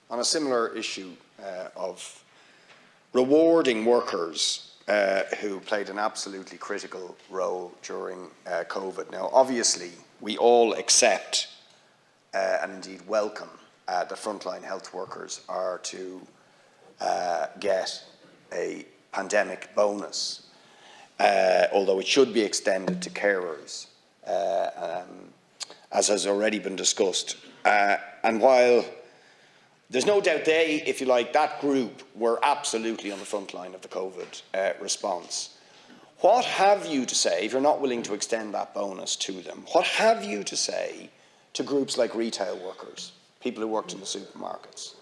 On a similar issue of rewarding workers who played an absolutely critical role during COVID. Now, obviously, we all accept and indeed welcome that frontline health workers are to get a pandemic bonus, although it should be extended to carers, as has already been discussed. And while there's no doubt they, if you like, that group were absolutely on the front line of the COVID response, what have you to say, if you're not willing to extend that bonus to them, what have you to say to groups like retail workers, people who worked in the supermarkets?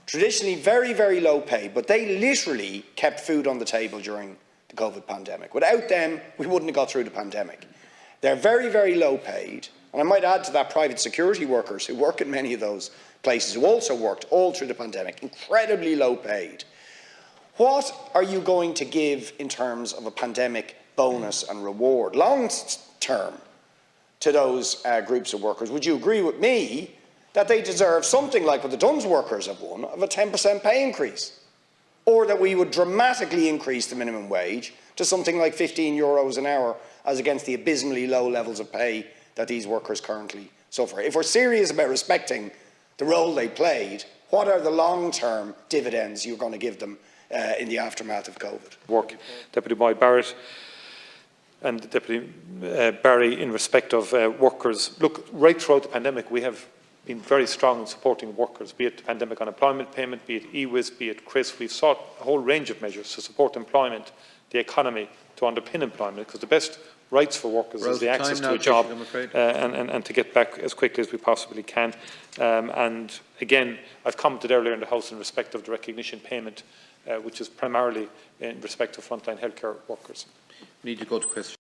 Traditionally very, very low pay, but they literally kept food on the table during the COVID pandemic. Without them, we wouldn't have got through the pandemic. They're very, very low paid. And I might add to that private security workers who work in many of those places, who also worked all through the pandemic, incredibly low paid. What are you going to give in terms of a pandemic bonus and reward, long term, to those groups of workers? Would you agree with me that they deserve something like what the Duns workers have won, of a 10% pay increase? Or that we would dramatically increase the minimum wage to something like €15 an hour, as against the abysmally low levels of pay that these workers currently suffer? If we're serious about respecting the role they played, what are the long-term dividends you're going to give them in the aftermath of COVID? Deputy Boyd Barrett and Deputy Barry, in respect of workers. Look, right throughout the pandemic, we have been very strong in supporting workers, be it the pandemic unemployment payment, be it EWIS, be it CRIS. We've sought a whole range of measures to support employment, the economy, to underpin employment, because the best rights for workers is the access to a job and to get back as quickly as we possibly can. And again, I've commented earlier in the House in respect of the recognition payment, which is primarily in respect of frontline healthcare workers. We need to go to questions.